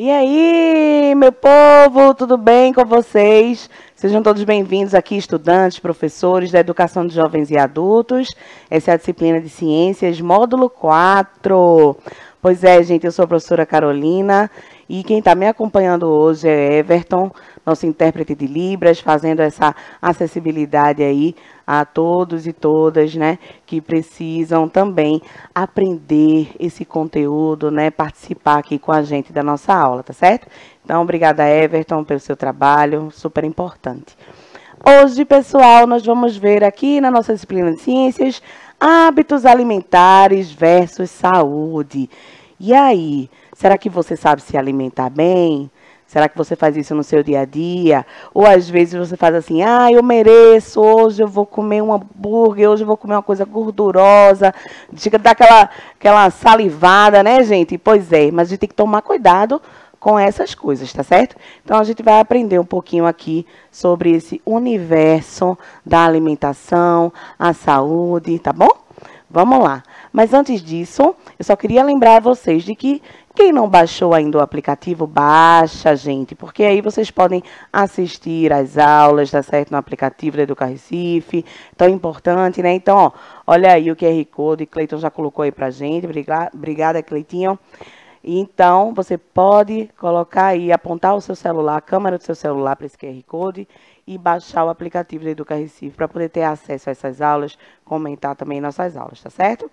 E aí, meu povo, tudo bem com vocês? Sejam todos bem-vindos aqui, estudantes, professores da Educação de Jovens e Adultos. Essa é a disciplina de Ciências, módulo 4. Pois é, gente, eu sou a professora Carolina e quem está me acompanhando hoje é Everton, nosso intérprete de Libras, fazendo essa acessibilidade aí a todos e todas, né, que precisam também aprender esse conteúdo, né, participar aqui com a gente da nossa aula, tá certo? Então, obrigada, Everton, pelo seu trabalho, super importante. Hoje, pessoal, nós vamos ver aqui na nossa disciplina de Ciências, hábitos alimentares versus saúde. E aí, será que você sabe se alimentar bem? Será que você faz isso no seu dia a dia? Ou às vezes você faz assim, eu mereço, hoje eu vou comer um hambúrguer, hoje eu vou comer uma coisa gordurosa, chega a dar aquela salivada, né, gente? Pois é, mas a gente tem que tomar cuidado com essas coisas, tá certo? Então, a gente vai aprender um pouquinho aqui sobre esse universo da alimentação, a saúde, tá bom? Vamos lá. Mas antes disso, eu só queria lembrar vocês de que quem não baixou ainda o aplicativo, baixa, gente, porque aí vocês podem assistir às aulas, tá certo? No aplicativo da Educa Recife, tão importante, né? Então, ó, olha aí o QR Code, Cleiton já colocou aí pra gente, obrigada, Cleitinho. Então, você pode colocar aí, apontar o seu celular, a câmera do seu celular para esse QR Code e baixar o aplicativo da Educa Recife para poder ter acesso a essas aulas, comentar também nossas aulas, tá certo?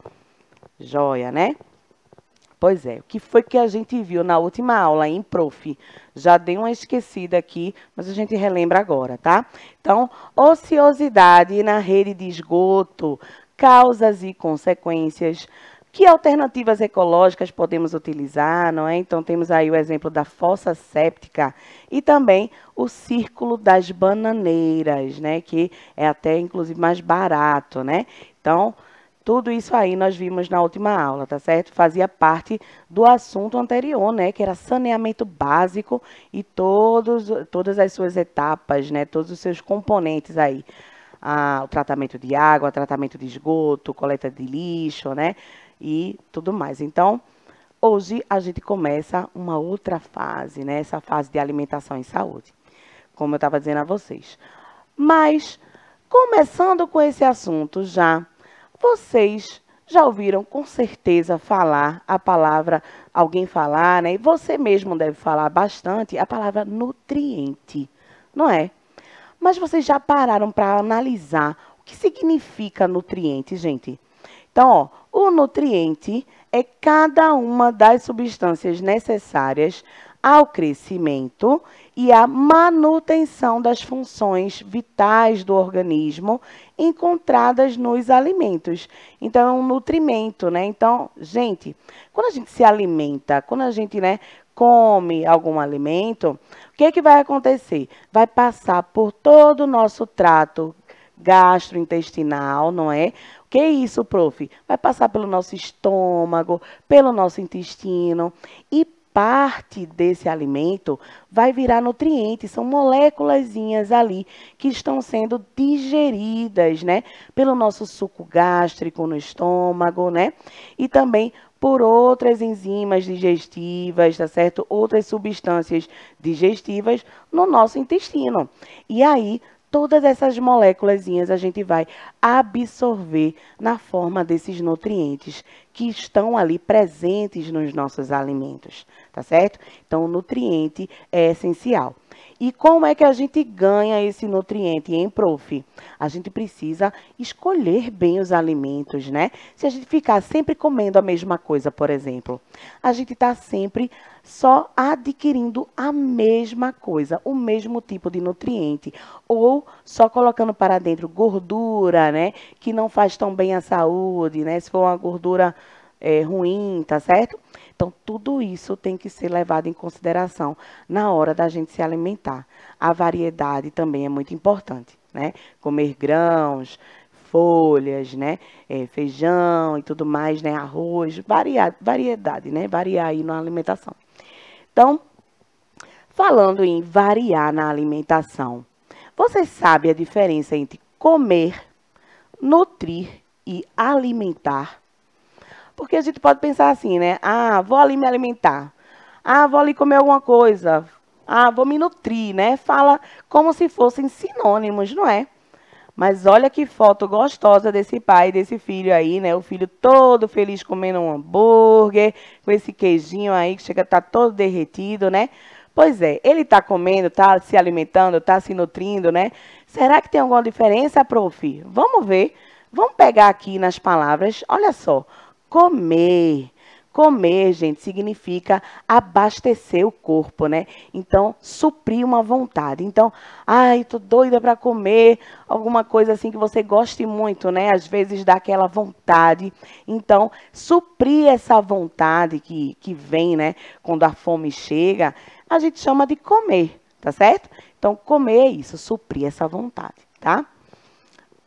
Joia, né? Pois é, o que foi que a gente viu na última aula, hein, prof? Já dei uma esquecida aqui, mas a gente relembra agora, tá? Então, ociosidade na rede de esgoto, causas e consequências. Que alternativas ecológicas podemos utilizar, não é? Então, temos aí o exemplo da fossa séptica e também o círculo das bananeiras, né? Que é até, inclusive, mais barato, né? Então, tudo isso aí nós vimos na última aula, tá certo? Fazia parte do assunto anterior, né? Que era saneamento básico e todas as suas etapas, né? Todos os seus componentes aí. O tratamento de água, tratamento de esgoto, coleta de lixo, né? E tudo mais. Então, hoje a gente começa uma outra fase, né? Essa fase de alimentação e saúde, como eu estava dizendo a vocês. Mas, começando com esse assunto já, vocês já ouviram com certeza falar a palavra, alguém falar, né? E você mesmo deve falar bastante a palavra nutriente, não é? Mas vocês já pararam para analisar o que significa nutriente, gente? Então, ó, o nutriente é cada uma das substâncias necessárias ao crescimento e à manutenção das funções vitais do organismo encontradas nos alimentos. Então, é um nutrimento, né? Então, gente, quando a gente se alimenta, quando a gente, né, come algum alimento, o que é que vai acontecer? Vai passar por todo o nosso trato gastrointestinal, não é? O que é isso, prof? Vai passar pelo nosso estômago, pelo nosso intestino e parte desse alimento vai virar nutriente, são moléculazinhas ali que estão sendo digeridas, né, pelo nosso suco gástrico no estômago, né? E também por outras enzimas digestivas, tá certo? Outras substâncias digestivas no nosso intestino. E aí, todas essas moléculazinhas a gente vai absorver na forma desses nutrientes que estão ali presentes nos nossos alimentos, tá certo? Então, o nutriente é essencial. E como é que a gente ganha esse nutriente, hein, prof? A gente precisa escolher bem os alimentos, né? Se a gente ficar sempre comendo a mesma coisa, por exemplo, a gente está sempre só adquirindo a mesma coisa, o mesmo tipo de nutriente, ou só colocando para dentro gordura, né? Que não faz tão bem à saúde, né? Se for uma gordura ruim, tá certo? Então, tudo isso tem que ser levado em consideração na hora da gente se alimentar. A variedade também é muito importante, né? Comer grãos, folhas, né? Feijão e tudo mais, né? Arroz, variedade, né? Variar aí na alimentação. Então, falando em variar na alimentação, você sabe a diferença entre comer, nutrir e alimentar? Porque a gente pode pensar assim, né? Vou ali me alimentar. Ah, vou ali comer alguma coisa. Ah, vou me nutrir, né? Fala como se fossem sinônimos, não é? Mas olha que foto gostosa desse pai, desse filho aí, né? O filho todo feliz comendo um hambúrguer, com esse queijinho aí que chega a estar todo derretido, né? Pois é, ele está comendo, está se alimentando, está se nutrindo, né? Será que tem alguma diferença, prof? Vamos ver. Vamos pegar aqui nas palavras. Olha só. Comer. Comer, gente, significa abastecer o corpo, né? Então, suprir uma vontade. Então, ai, tô doida para comer alguma coisa assim que você goste muito, né? Às vezes dá aquela vontade. Então, suprir essa vontade que vem, né? Quando a fome chega, a gente chama de comer, tá certo? Então, comer é isso, suprir essa vontade, tá?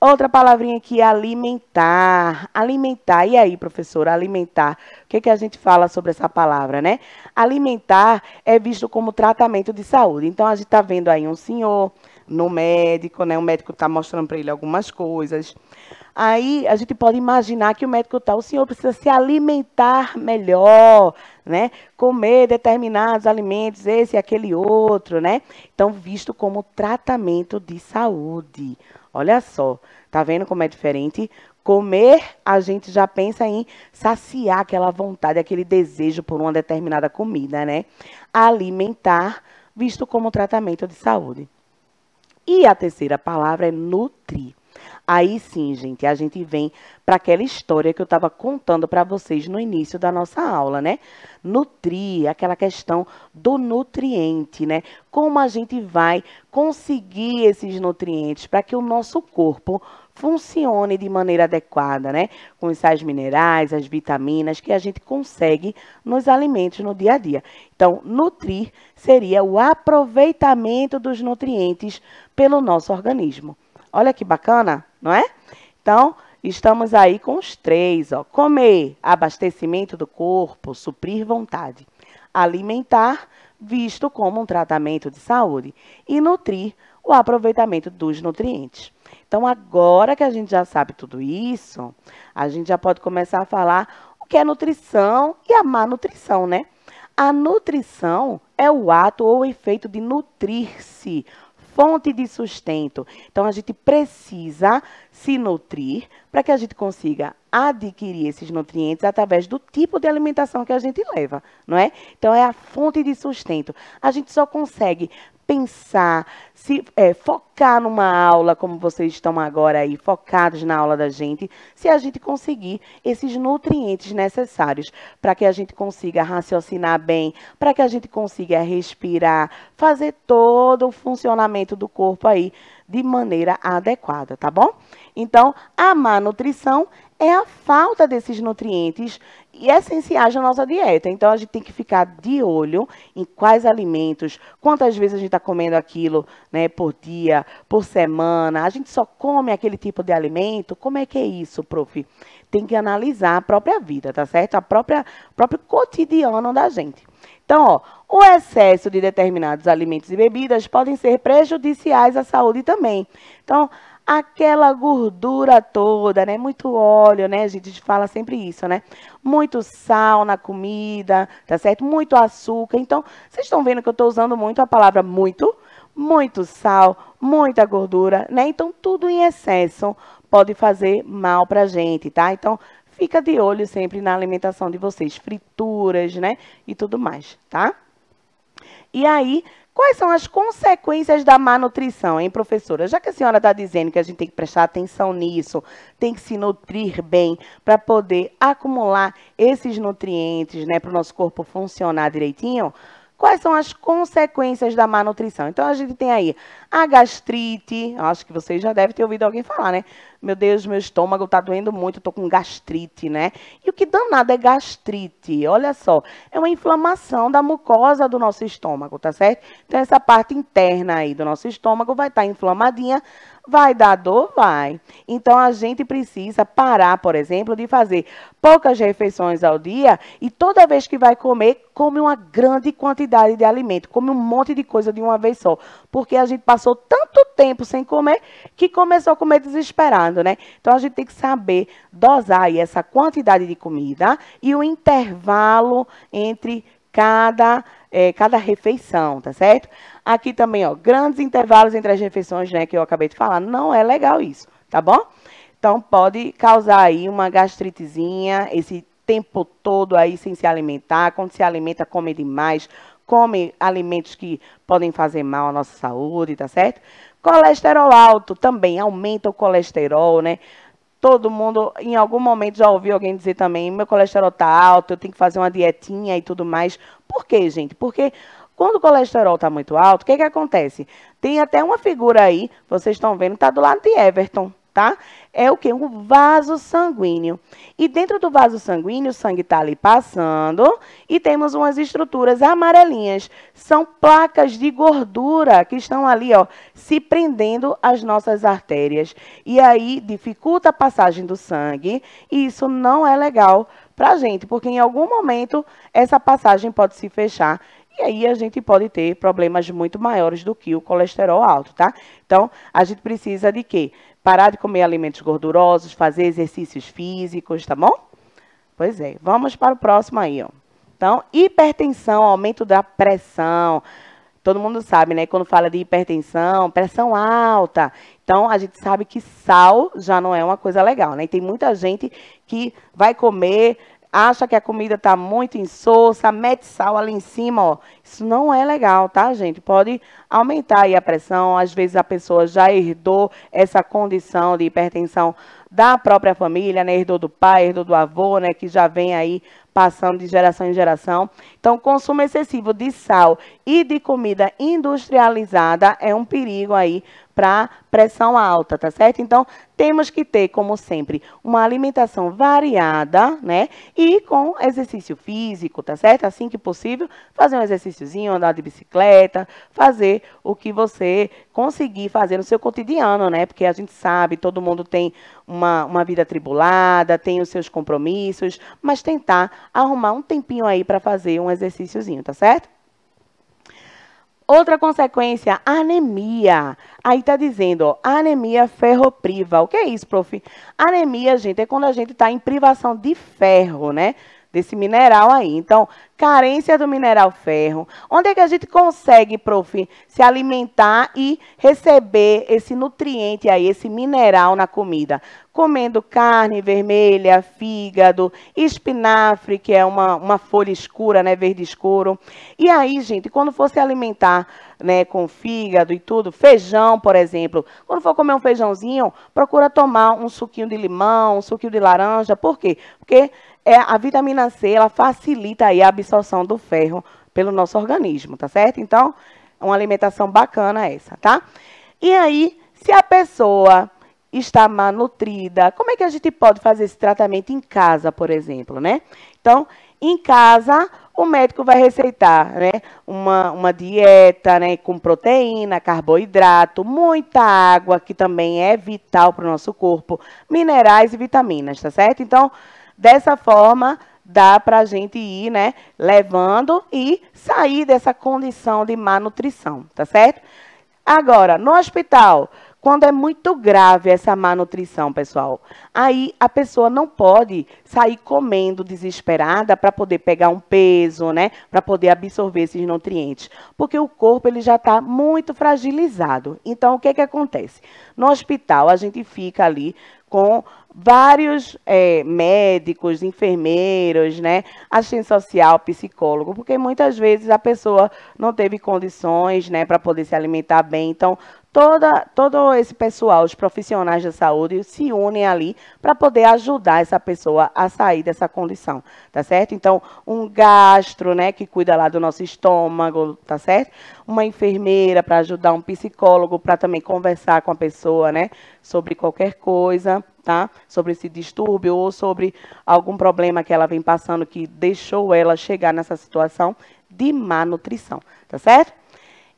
Outra palavrinha aqui, alimentar. Alimentar. E aí, professora, alimentar? O que a gente fala sobre essa palavra, né? Alimentar é visto como tratamento de saúde. Então, a gente está vendo aí um senhor no médico, né? O médico está mostrando para ele algumas coisas. Aí, a gente pode imaginar que o senhor precisa se alimentar melhor, né? Comer determinados alimentos, esse e aquele outro, né? Então, visto como tratamento de saúde. Olha só, tá vendo como é diferente? Comer, a gente já pensa em saciar aquela vontade, aquele desejo por uma determinada comida, né? Alimentar, visto como tratamento de saúde. E a terceira palavra é nutrir. Aí sim, gente, a gente vem para aquela história que eu estava contando para vocês no início da nossa aula, né? Nutrir, aquela questão do nutriente, né? Como a gente vai conseguir esses nutrientes para que o nosso corpo funcione de maneira adequada, né? Com os sais minerais, as vitaminas que a gente consegue nos alimentos no dia a dia. Então, nutrir seria o aproveitamento dos nutrientes pelo nosso organismo. Olha que bacana, não é? Então, estamos aí com os três, ó. Comer, abastecimento do corpo, suprir vontade. Alimentar, visto como um tratamento de saúde. E nutrir, o aproveitamento dos nutrientes. Então, agora que a gente já sabe tudo isso, a gente já pode começar a falar o que é nutrição e a má nutrição, né? A nutrição é o ato ou o efeito de nutrir-se, fonte de sustento. Então, a gente precisa se nutrir para que a gente consiga adquirir esses nutrientes através do tipo de alimentação que a gente leva, não é? Então, é a fonte de sustento. A gente só consegue pensar, focar numa aula, como vocês estão agora aí, focados na aula da gente, se a gente conseguir esses nutrientes necessários para que a gente consiga raciocinar bem, para que a gente consiga respirar, fazer todo o funcionamento do corpo aí de maneira adequada, tá bom? Então, a má nutrição é a falta desses nutrientes essenciais na nossa dieta. Então, a gente tem que ficar de olho em quais alimentos, quantas vezes a gente está comendo aquilo, né, por dia, por semana. A gente só come aquele tipo de alimento? Como é que é isso, prof? Tem que analisar a própria vida, tá certo? O próprio cotidiano da gente. Então, ó, o excesso de determinados alimentos e bebidas podem ser prejudiciais à saúde também. Então, aquela gordura toda, né? Muito óleo, né? A gente fala sempre isso, né? Muito sal na comida, tá certo? Muito açúcar. Então, vocês estão vendo que eu estou usando muito a palavra muito sal, muita gordura, né? Então, tudo em excesso pode fazer mal para a gente, tá? Então, fica de olho sempre na alimentação de vocês, frituras, né? E tudo mais, tá? E aí, quais são as consequências da má nutrição, hein, professora? Já que a senhora está dizendo que a gente tem que prestar atenção nisso, tem que se nutrir bem para poder acumular esses nutrientes, né, para o nosso corpo funcionar direitinho, quais são as consequências da má nutrição? Então, a gente tem aí a gastrite, acho que vocês já devem ter ouvido alguém falar, né? Meu Deus, meu estômago está doendo muito, estou com gastrite, né? E o que danado é gastrite? Olha só, é uma inflamação da mucosa do nosso estômago, tá certo? Então, essa parte interna aí do nosso estômago vai estar inflamadinha. Vai dar dor? Vai. Então, a gente precisa parar, por exemplo, de fazer poucas refeições ao dia e toda vez que vai comer, come uma grande quantidade de alimento, come um monte de coisa de uma vez só. Porque a gente passou tanto tempo sem comer que começou a comer desesperado, né? Então, a gente tem que saber dosar aí essa quantidade de comida e o intervalo entre cada refeição, tá certo? Aqui também, ó, grandes intervalos entre as refeições, né, que eu acabei de falar, não é legal isso, tá bom? Então, pode causar aí uma gastritezinha, esse tempo todo aí sem se alimentar. Quando se alimenta, come demais, come alimentos que podem fazer mal à nossa saúde, tá certo? Colesterol alto também aumenta o colesterol, né? Todo mundo, em algum momento, já ouviu alguém dizer também, meu colesterol tá alto, eu tenho que fazer uma dietinha e tudo mais. Por quê, gente? Porque quando o colesterol tá muito alto, o que que acontece? Tem até uma figura aí, vocês estão vendo, tá do lado de Everton, tá? É o quê? Um vaso sanguíneo. E dentro do vaso sanguíneo, o sangue está ali passando e temos umas estruturas amarelinhas. São placas de gordura que estão ali, ó, se prendendo às nossas artérias. E aí dificulta a passagem do sangue e isso não é legal para a gente, porque em algum momento essa passagem pode se fechar. E aí a gente pode ter problemas muito maiores do que o colesterol alto, tá? Então, a gente precisa de quê? Parar de comer alimentos gordurosos, fazer exercícios físicos, tá bom? Pois é, vamos para o próximo aí, ó. Então, hipertensão, aumento da pressão. Todo mundo sabe, né? Quando fala de hipertensão, pressão alta. Então, a gente sabe que sal já não é uma coisa legal, né? E tem muita gente que vai comer, acha que a comida está muito insossa, mete sal ali em cima, ó. Isso não é legal, tá, gente? Pode aumentar aí a pressão. Às vezes a pessoa já herdou essa condição de hipertensão da própria família, né? Herdou do pai, herdou do avô, né? Que já vem aí passando de geração em geração. Então, consumo excessivo de sal e de comida industrializada é um perigo aí para pressão alta, tá certo? Então, temos que ter, como sempre, uma alimentação variada, né? E com exercício físico, tá certo? Assim que possível, fazer um exercíciozinho, andar de bicicleta, fazer o que você conseguir fazer no seu cotidiano, né? Porque a gente sabe, todo mundo tem uma vida atribulada, tem os seus compromissos, mas tentar arrumar um tempinho aí para fazer um exercíciozinho, tá certo? Outra consequência, anemia. Aí está dizendo, ó, anemia ferropriva. O que é isso, prof? Anemia, gente, é quando a gente está em privação de ferro, né? Desse mineral aí. Então, carência do mineral ferro. Onde é que a gente consegue, prof, se alimentar e receber esse nutriente aí, esse mineral na comida? Comendo carne vermelha, fígado, espinafre, que é uma folha escura, né, verde escuro. E aí, gente, quando for se alimentar, né, com fígado e tudo, feijão, por exemplo, quando for comer um feijãozinho, procura tomar um suquinho de limão, um suquinho de laranja. Por quê? Porque a vitamina C, ela facilita aí a absorção do ferro pelo nosso organismo, tá certo? Então, é uma alimentação bacana essa, tá? E aí, se a pessoa está malnutrida, como é que a gente pode fazer esse tratamento em casa, por exemplo, né? Então, em casa, o médico vai receitar, né, uma dieta, né, com proteína, carboidrato, muita água, que também é vital para o nosso corpo, minerais e vitaminas, tá certo? Então, dessa forma, dá para a gente ir, né, levando e sair dessa condição de má nutrição, tá certo? Agora, no hospital, quando é muito grave essa má nutrição, pessoal, aí a pessoa não pode sair comendo desesperada para poder pegar um peso, né, para poder absorver esses nutrientes, porque o corpo ele já está muito fragilizado. Então, o que que acontece? No hospital, a gente fica ali com vários médicos, enfermeiros, né, assistente social, psicólogo, porque muitas vezes a pessoa não teve condições, né, para poder se alimentar bem. Então, todo esse pessoal, os profissionais da saúde, se unem ali para poder ajudar essa pessoa a sair dessa condição, tá certo? Então, um gastro, né, que cuida lá do nosso estômago, tá certo? Uma enfermeira para ajudar, um psicólogo para também conversar com a pessoa, né, sobre qualquer coisa, tá? Sobre esse distúrbio ou sobre algum problema que ela vem passando que deixou ela chegar nessa situação de má nutrição, tá certo?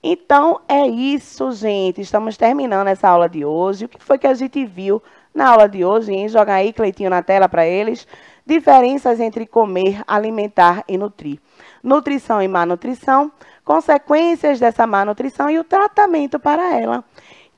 Então, é isso, gente. Estamos terminando essa aula de hoje. O que foi que a gente viu na aula de hoje, hein? Joga aí, Cleitinho, na tela para eles. Diferenças entre comer, alimentar e nutrir. Nutrição e má nutrição, consequências dessa má nutrição e o tratamento para ela.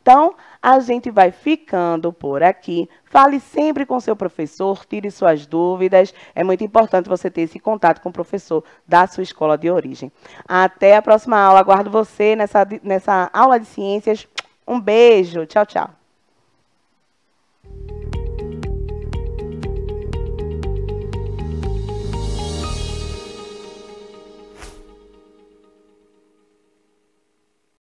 Então, A gente vai ficando por aqui. Fale sempre com seu professor, tire suas dúvidas. É muito importante você ter esse contato com o professor da sua escola de origem. Até a próxima aula. Aguardo você nessa aula de ciências. Um beijo. Tchau, tchau.